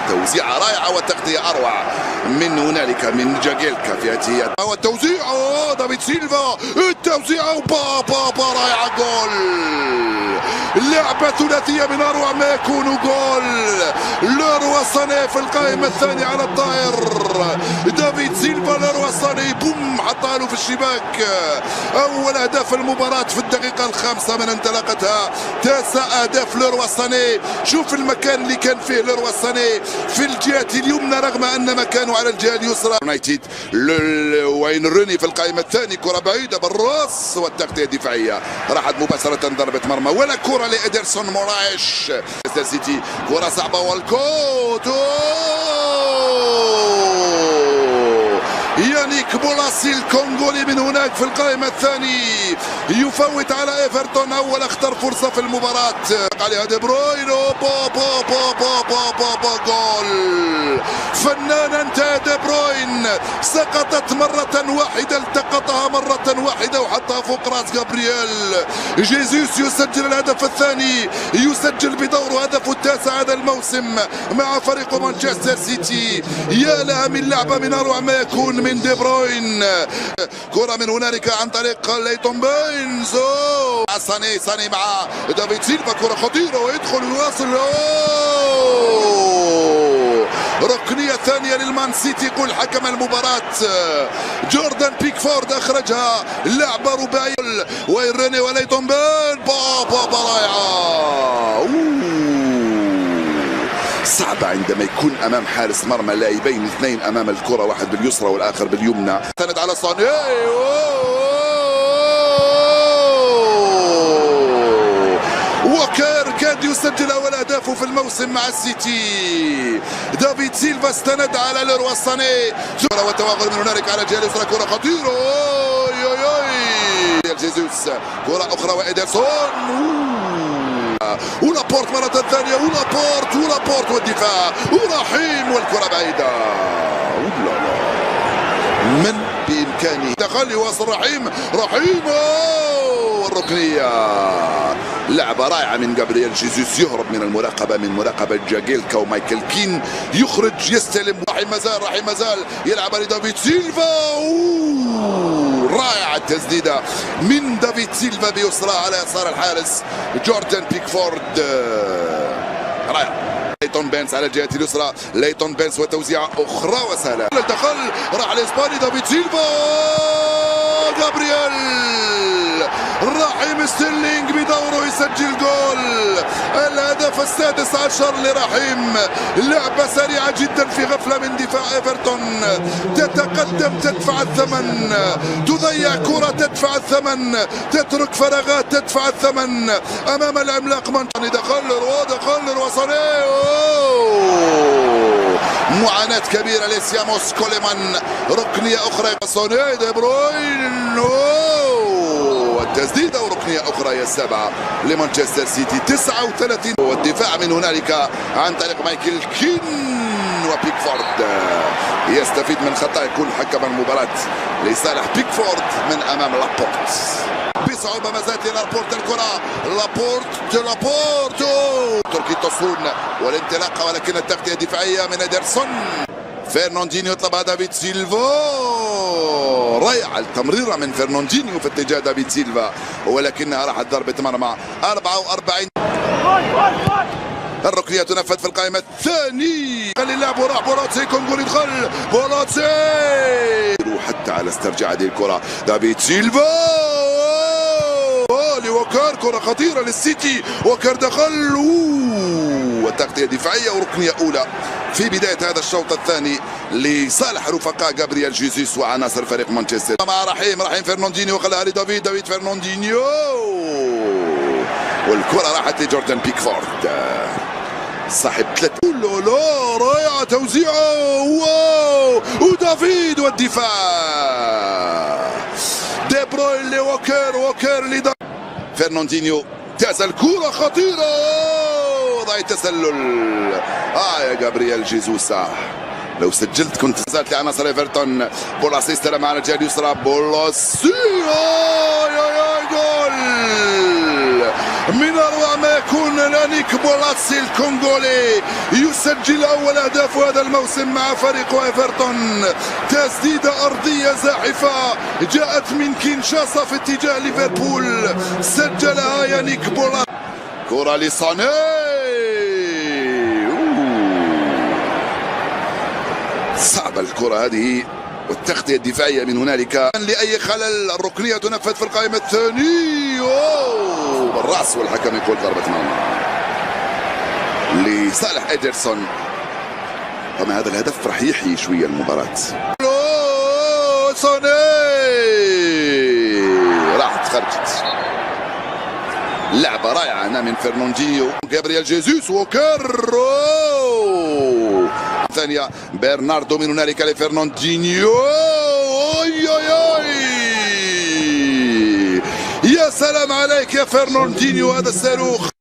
توزيعة رائعة وتغطية أروع من هنالك من جاجيلكا في هذه والتوزيع. دافيد سيلفا التوزيع با رائعة. جول، لعبة ثلاثية من أروع ما يكون. جول ليروي ساني في القائمة الثانية على الطائر. دافيد سيلفا ليروي ساني بوم حطها له في الشباك. أول أهداف المباراة في الدقيقة الخامسة من انطلاقتها. 9 أهداف ليروي ساني. شوف المكان اللي كان فيه ليروي ساني في الجهة اليمنى رغم أن مكانه على الجهة اليسرى. يونايتد وين روني في القائمة الثانية. كرة بعيدة بالراس والتغطية الدفاعية راحت مباشرة ضربة مرمى ولا كرة لإدرسون مورايش. سيتي كرة صعبة والكوت. يانيك بولاسي الكونغولي من هناك في القائمة الثانية يفوت على ايفرتون اول اخطر فرصة في المباراة. عليها دي بروين. جول فنان انتهى. دي بروين سقطت مرة واحدة، التقطها مرة واحدة وحطها فوق راس جابرييل جيزوس. يسجل الهدف الثاني، يسجل بدوره هدفه التاسع هذا الموسم مع فريق مانشستر سيتي. يا لها من لعبة من اروع ما يكون من دي بروين. كرة من هنالك عن طريق ليتون بينز. ساني مع دافيد سيلفا. كرة خطيرة ويدخل ويواصل. ركنية ثانية للمان سيتي يقول حكم المباراة. جوردان بيكفورد أخرجها. لعبة رباعية ويرني وليتون بين. رائعة. صعبة عندما يكون أمام حارس مرمى لاعبين اثنين أمام الكرة، واحد باليسرى والآخر باليمنى. سند على صاني. وكير كاد يسجل أول أهدافه في الموسم مع السيتي. دافيد سيلفا استند على ليروي ساني. وتوغل من هنالك على الجهة اليسرى. كرة خطيرة. جيزوس. كرة أخرى وإيدرسون. ولابورت مرة ثانية. ولابورت والدفاع. ورحيم والكرة بعيدة. من بإمكانه دخل يواصل رحيم. والركنية. لعبة رائعة من جابرييل جيزوس. يهرب من المراقبة، من مراقبة جاجيلكا ومايكل كين. يخرج يستلم. رحيم مازال يلعب لدافيد سيلفا. رائعة التسديدة من دافيد سيلفا بيسرى على يسار الحارس جوردان بيكفورد. رائع. ليتون بينس على الجهة اليسرى. ليتون بينس وتوزيعة أخرى وسهلة. الدخل راح الإسباني دافيد سيلفا. جابرييل رحيم ستيرلينج بدوره يسجل جول. الهدف السادس عشر لرحيم. لعبة سريعة جدا في غفلة من دفاع ايفرتون. تتقدم تدفع الثمن، تضيع كرة تدفع الثمن، تترك فراغات تدفع الثمن امام العملاق مانشستر. دخل وصاني. معاناة كبيرة لسياموس كوليمان. ركنية أخرى صاني. دي بروين. التسديدة وركنية أخرى. يا 7 لمانشستر سيتي. 39. والدفاع من هنالك عن طريق مايكل كين. وبيكفورد يستفيد من خطأ يكون حكم المباراة لصالح بيكفورد من أمام لابورت. بصعوبة ما زالت لابورت الكرة. لابورت تركي تصون والانطلاقة ولكن التغطية الدفاعية من إدرسون. فرناندينيو يطلبها دافيد سيلفا. رائعة التمريرة من فرناندينيو في اتجاه دافيد سيلفا ولكنها راحت ضربة مرمى. 44. الركنية تنفذ في القائمة الثانية. خلي اللعب وراح بولاتسي. كونغولي دخل. بولاتسي حتى على استرجاع هذه الكرة. دافيد سيلفا لوكر. كرة خطيرة للسيتي. وكر دخل. والتغطية دفاعية وركنية أولى في بداية هذا الشوط الثاني لصالح رفقاء جابرييل جيسوس وعناصر فريق مانشستر. مع رحيم فرناندينيو خلاها لدافيد فرناندينيو والكرة راحت لجوردان بيكفورد صاحب 3. رائعة توزيعه. ودافيد والدفاع. دي بروين لوكر فرناندينيو. تسلل كرة خطيرة. ضاع تسلل. يا جابرييل جيزوس لو سجلت كنت زالت لعناصر ايفرتون. بولاسي استلم على الجهة اليسرى. بولاسي. جول من اروع ما يكون. يانيك بولاتسي الكونغولي يسجل أول أهداف هذا الموسم مع فريق إيفرتون. تسديدة أرضية زاحفة جاءت من كينشاسا في اتجاه ليفربول، سجلها يانيك بولاتسي. كرة لصاني، صعبة الكرة هذه والتغطية الدفاعية من هنالك لأي خلل. الركنية تنفذ في القائمة الثانية بالرأس والحكم يقول ضربة مرمى لصالح إيدرسون. طبعا هذا الهدف راح يحيي شوية المباراة. سوني راحت خرجت. لعبة رائعة هنا من فرناندينيو. جابرييل جيسوس وكرو ثانية برناردو من هنالك لفرناندينيو. يا سلام عليك يا فرناندينيو، هذا الصاروخ.